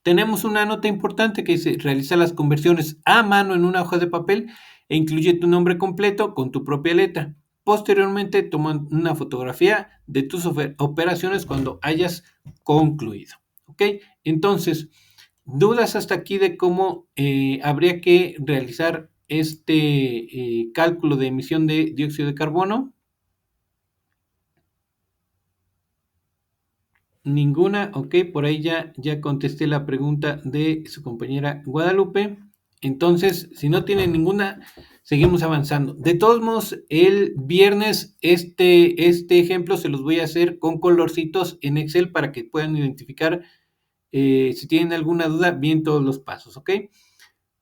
Speaker 2: Tenemos una nota importante que dice: realiza las conversiones a mano en una hoja de papel e incluye tu nombre completo con tu propia letra. Posteriormente, toma una fotografía de tus operaciones cuando hayas concluido. ¿Ok? Entonces, dudas hasta aquí de cómo habría que realizar este cálculo de emisión de dióxido de carbono. Ninguna, ok, por ahí ya contesté la pregunta de su compañera Guadalupe. Entonces, si no tienen ninguna, seguimos avanzando. De todos modos, el viernes este ejemplo se los voy a hacer con colorcitos en Excel para que puedan identificar, si tienen alguna duda, bien todos los pasos, ¿ok?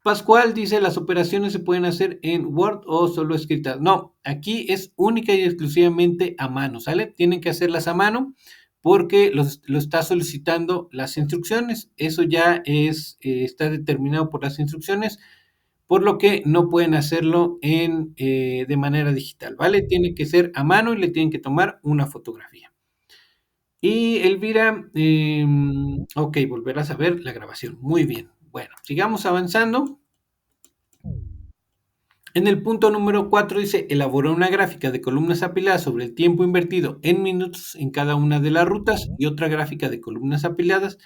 Speaker 2: Pascual dice: las operaciones se pueden hacer en Word o solo escritas. No, aquí es única y exclusivamente a mano, ¿sale? Tienen que hacerlas a mano porque lo está solicitando las instrucciones. Eso ya está determinado por las instrucciones, por lo que no pueden hacerlo de manera digital, ¿vale? Tiene que ser a mano y le tienen que tomar una fotografía. Y Elvira, ok, volverás a ver la grabación. Muy bien. Bueno, sigamos avanzando. En el punto número 4 dice: elaborar una gráfica de columnas apiladas sobre el tiempo invertido en minutos en cada una de las rutas y otra gráfica de columnas apiladas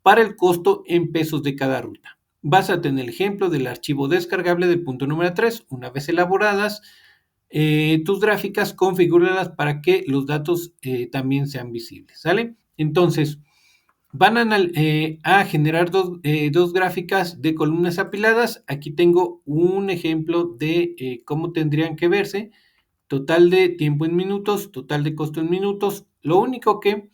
Speaker 2: para el costo en pesos de cada ruta. Básate en el ejemplo del archivo descargable del punto número 3. Una vez elaboradas tus gráficas, configúralas para que los datos también sean visibles, ¿sale? Entonces, van a generar dos gráficas de columnas apiladas. Aquí tengo un ejemplo de cómo tendrían que verse: total de tiempo en minutos, total de costo en minutos. Lo único que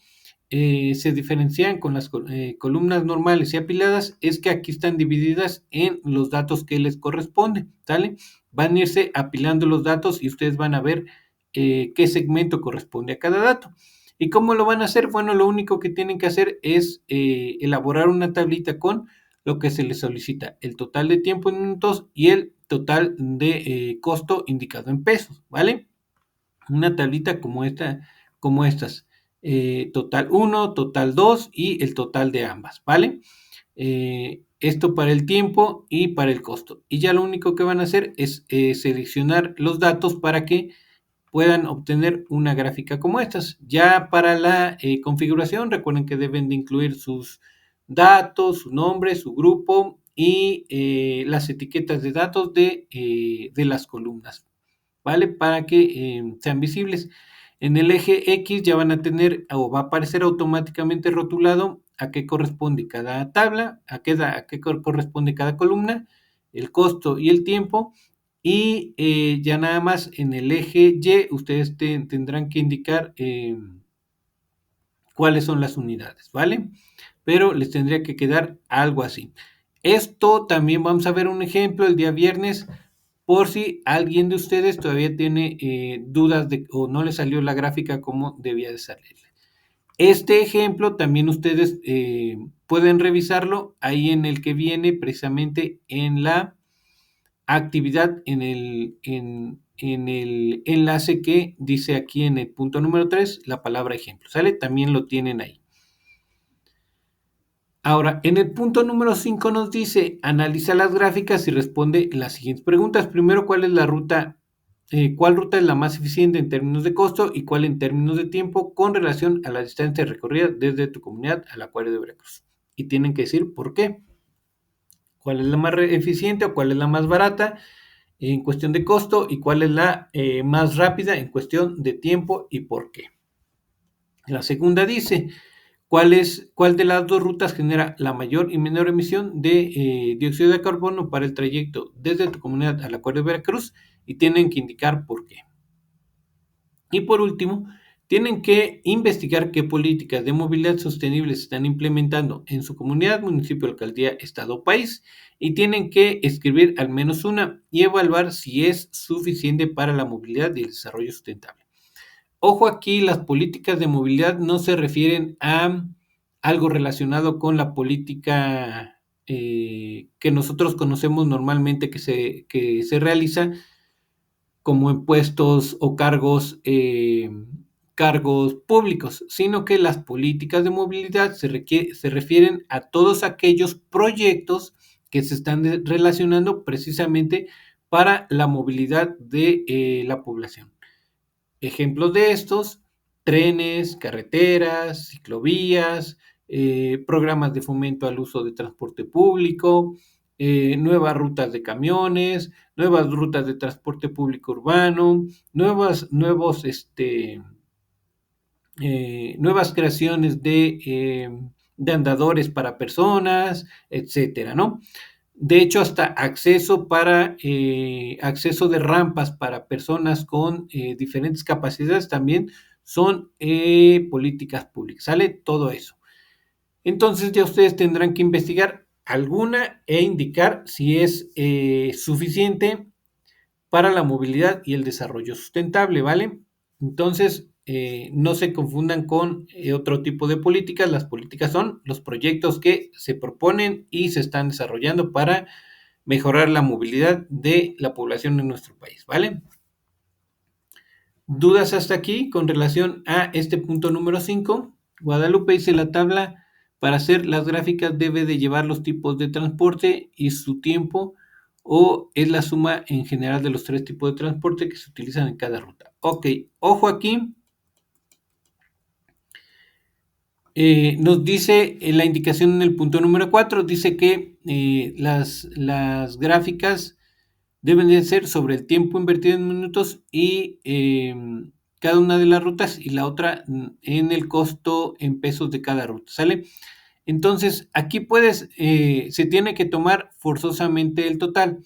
Speaker 2: se diferencian con las columnas normales y apiladas es que aquí están divididas en los datos que les corresponden, ¿sale? Van a irse apilando los datos y ustedes van a ver qué segmento corresponde a cada dato. ¿Y cómo lo van a hacer? Bueno, lo único que tienen que hacer es elaborar una tablita con lo que se les solicita: el total de tiempo en minutos y el total de costo indicado en pesos, ¿vale? Una tablita como estas. Total 1, total 2 y el total de ambas, ¿vale? Esto para el tiempo y para el costo. Y ya lo único que van a hacer es seleccionar los datos para que puedan obtener una gráfica como estas. Ya para la configuración, recuerden que deben de incluir sus datos, su nombre, su grupo y las etiquetas de datos de las columnas, ¿vale? Para que sean visibles. En el eje X ya van a tener o va a aparecer automáticamente rotulado a qué corresponde cada tabla, a qué corresponde cada columna, el costo y el tiempo. Y ya nada más en el eje Y ustedes tendrán que indicar cuáles son las unidades, ¿vale? Pero les tendría que quedar algo así. Esto también vamos a ver un ejemplo el día viernes por si alguien de ustedes todavía tiene dudas o no le salió la gráfica como debía de salir. Este ejemplo también ustedes pueden revisarlo ahí en el que viene precisamente en la actividad, en el enlace que dice aquí en el punto número 3, la palabra ejemplo, ¿sale? También lo tienen ahí. Ahora, en el punto número 5 nos dice, analiza las gráficas y responde las siguientes preguntas. Primero, ¿cuál ruta es la más eficiente en términos de costo y cuál en términos de tiempo con relación a la distancia recorrida desde tu comunidad al acuario de Veracruz? Y tienen que decir por qué. ¿Cuál es la más eficiente o cuál es la más barata en cuestión de costo y cuál es la más rápida en cuestión de tiempo y por qué? La segunda dice, ¿cuál de las dos rutas genera la mayor y menor emisión de dióxido de carbono para el trayecto desde tu comunidad al acuario de Veracruz? Y tienen que indicar por qué. Y por último, tienen que investigar qué políticas de movilidad sostenible se están implementando en su comunidad, municipio, alcaldía, estado o país, y tienen que escribir al menos una y evaluar si es suficiente para la movilidad y el desarrollo sustentable. Ojo aquí, las políticas de movilidad no se refieren a algo relacionado con la política que nosotros conocemos normalmente que se realiza como impuestos o cargos públicos, sino que las políticas de movilidad se refieren a todos aquellos proyectos que se están relacionando precisamente para la movilidad de la población. Ejemplos de estos, trenes, carreteras, ciclovías, programas de fomento al uso de transporte público, nuevas rutas de camiones, nuevas rutas de transporte público urbano, nuevas creaciones de andadores para personas, etcétera, ¿no? De hecho, hasta acceso de rampas para personas con diferentes capacidades también son políticas públicas. Sale todo eso. Entonces ya ustedes tendrán que investigar alguna e indicar si es suficiente para la movilidad y el desarrollo sustentable, ¿vale? Entonces, no se confundan con otro tipo de políticas. Las políticas son los proyectos que se proponen y se están desarrollando para mejorar la movilidad de la población en nuestro país, ¿vale? ¿Dudas hasta aquí con relación a este punto número 5? Guadalupe dice la tabla para hacer las gráficas debe de llevar los tipos de transporte y su tiempo o es la suma en general de los tres tipos de transporte que se utilizan en cada ruta. Ok, ojo aquí. Nos dice en la indicación en el punto número 4, dice que las gráficas deben de ser sobre el tiempo invertido en minutos y cada una de las rutas y la otra en el costo en pesos de cada ruta, ¿sale? Entonces, aquí se tiene que tomar forzosamente el total.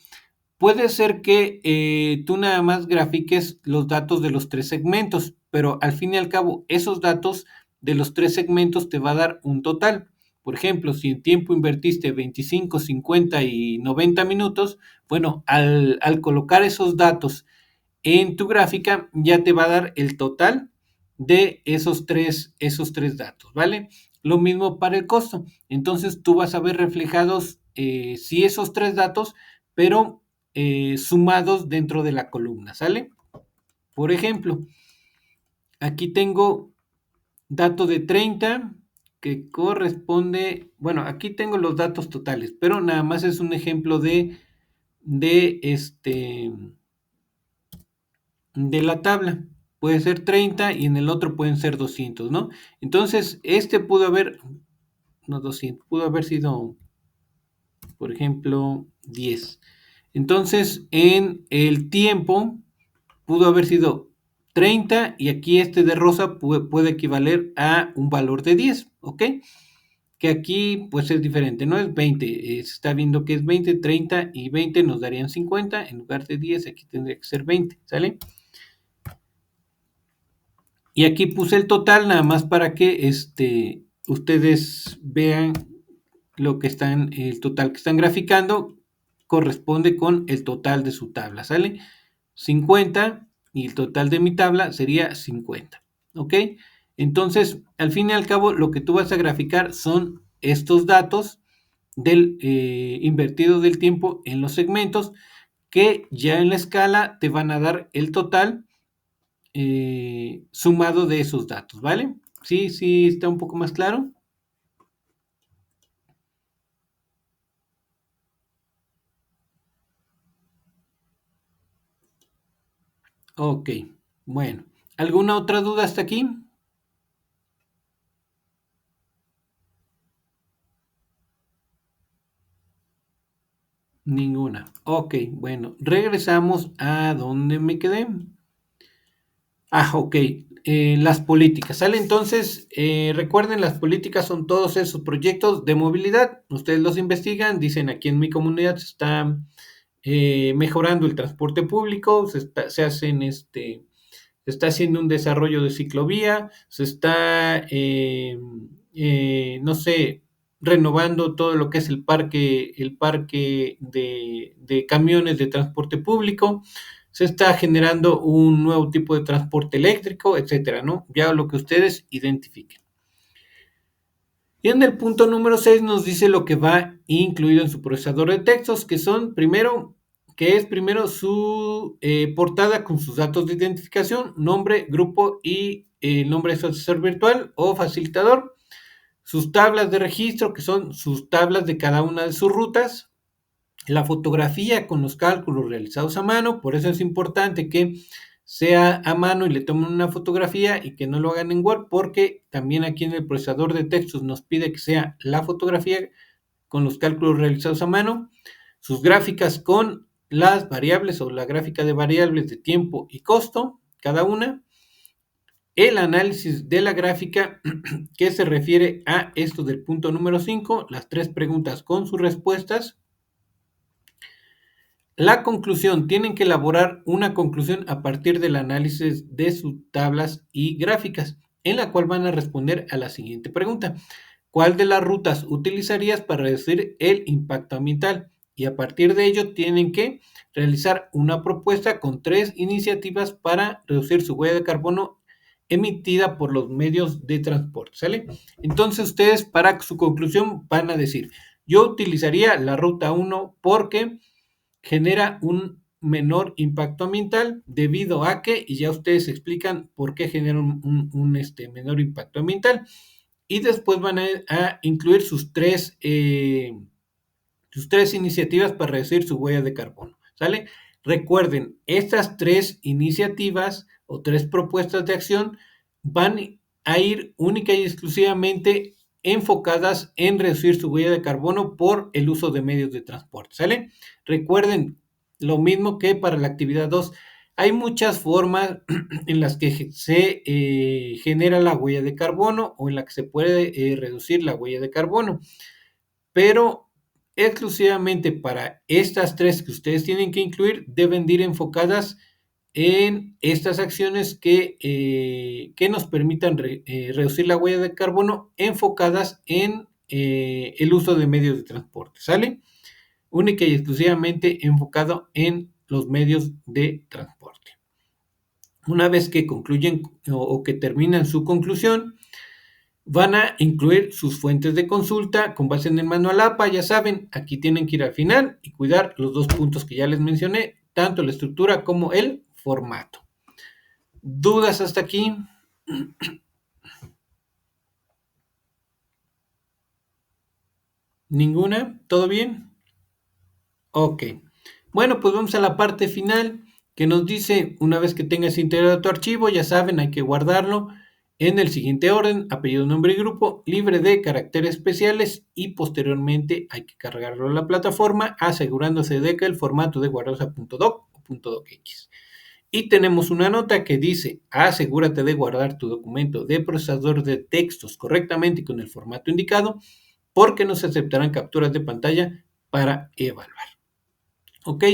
Speaker 2: Puede ser que tú nada más grafiques los datos de los tres segmentos, pero al fin y al cabo, esos datos de los tres segmentos te va a dar un total. Por ejemplo, si en tiempo invertiste 25, 50 y 90 minutos, bueno, al colocar esos datos en tu gráfica, ya te va a dar el total de esos tres datos, ¿vale? Lo mismo para el costo. Entonces, tú vas a ver reflejados, sí, esos tres datos, pero sumados dentro de la columna, ¿sale? Por ejemplo, aquí tengo dato de 30 que corresponde, bueno, aquí tengo los datos totales, pero nada más es un ejemplo de la tabla. Puede ser 30 y en el otro pueden ser 200, ¿no? Entonces, pudo haber sido por ejemplo, 10. Entonces, en el tiempo pudo haber sido 30 y aquí este de rosa puede equivaler a un valor de 10, ¿ok? Que aquí pues es diferente, no es 20, se está viendo que es 20, 30 y 20 nos darían 50, en lugar de 10 aquí tendría que ser 20, ¿sale? Y aquí puse el total nada más para que ustedes vean lo que están, el total que están graficando corresponde con el total de su tabla, ¿sale? 50 y el total de mi tabla sería 50, ¿ok? Entonces, al fin y al cabo, lo que tú vas a graficar son estos datos del invertido del tiempo en los segmentos que ya en la escala te van a dar el total sumado de esos datos, ¿vale? Sí, sí, está un poco más claro. Ok, bueno. ¿Alguna otra duda hasta aquí? Ninguna. Ok, bueno, regresamos a donde me quedé. Ok. Las políticas, ¿sale? Entonces, recuerden, las políticas son todos esos proyectos de movilidad. Ustedes los investigan, dicen aquí en mi comunidad se está mejorando el transporte público, se hacen se está haciendo un desarrollo de ciclovía, se está, no sé, renovando todo lo que es el parque de camiones de transporte público, se está generando un nuevo tipo de transporte eléctrico, etcétera, ¿no? Ya lo que ustedes identifiquen. Y en el punto número 6 nos dice lo que va incluido en su procesador de textos, que son primero, que es primero su portada con sus datos de identificación, nombre, grupo y el nombre de su asesor virtual o facilitador, sus tablas de registro, que son sus tablas de cada una de sus rutas, la fotografía con los cálculos realizados a mano, por eso es importante que sea a mano y le tomen una fotografía y que no lo hagan en Word, porque también aquí en el procesador de textos nos pide que sea la fotografía con los cálculos realizados a mano, sus gráficas con las variables o la gráfica de variables de tiempo y costo, cada una, el análisis de la gráfica que se refiere a esto del punto número 5, las tres preguntas con sus respuestas. La conclusión, tienen que elaborar una conclusión a partir del análisis de sus tablas y gráficas, en la cual van a responder a la siguiente pregunta. ¿Cuál de las rutas utilizarías para reducir el impacto ambiental? Y a partir de ello tienen que realizar una propuesta con 3 iniciativas para reducir su huella de carbono emitida por los medios de transporte, ¿sale? Entonces ustedes para su conclusión van a decir, yo utilizaría la ruta 1 porque genera un menor impacto ambiental debido a que, y ya ustedes explican por qué genera un menor impacto ambiental, y después van a incluir sus tres iniciativas para reducir su huella de carbono, ¿sale? Recuerden, estas tres iniciativas o tres propuestas de acción van a ir única y exclusivamente enfocadas en reducir su huella de carbono por el uso de medios de transporte, ¿sale? Recuerden, lo mismo que para la actividad 2, hay muchas formas en las que se genera la huella de carbono o en la que se puede reducir la huella de carbono, pero exclusivamente para estas tres que ustedes tienen que incluir, deben de ir enfocadas en estas acciones que nos permitan reducir la huella de carbono enfocadas en el uso de medios de transporte, ¿sale? Única y exclusivamente enfocado en los medios de transporte. Una vez que concluyen o que terminan su conclusión, van a incluir sus fuentes de consulta con base en el manual APA. Ya saben, aquí tienen que ir al final y cuidar los dos puntos que ya les mencioné, tanto la estructura como el formato. ¿Dudas hasta aquí? ¿Ninguna? ¿Todo bien? Ok. Bueno, pues vamos a la parte final que nos dice, una vez que tengas integrado tu archivo, ya saben, hay que guardarlo en el siguiente orden: apellido, nombre y grupo, libre de caracteres especiales, y posteriormente hay que cargarlo a la plataforma asegurándose de que el formato de guardado sea .doc o .docx. Y tenemos una nota que dice: asegúrate de guardar tu documento de procesador de textos correctamente y con el formato indicado, porque no se aceptarán capturas de pantalla para evaluar. Ok,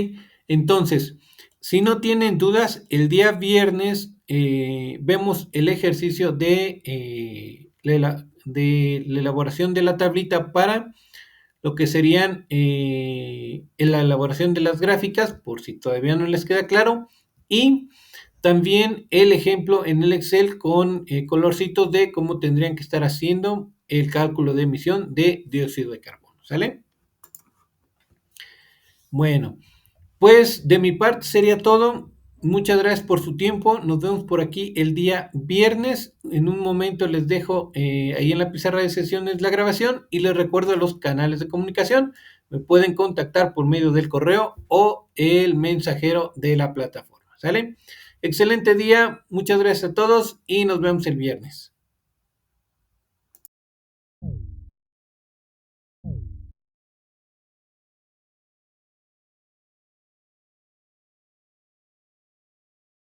Speaker 2: entonces, si no tienen dudas, el día viernes vemos el ejercicio de la elaboración de la tablita para lo que serían la elaboración de las gráficas, por si todavía no les queda claro, y también el ejemplo en el Excel con colorcitos de cómo tendrían que estar haciendo el cálculo de emisión de dióxido de carbono, ¿sale? Bueno, pues de mi parte sería todo. Muchas gracias por su tiempo. Nos vemos por aquí el día viernes. En un momento les dejo ahí en la pizarra de sesiones la grabación y les recuerdo los canales de comunicación. Me pueden contactar por medio del correo o el mensajero de la plataforma. ¿Sale? Excelente día. Muchas gracias a todos y nos vemos el viernes.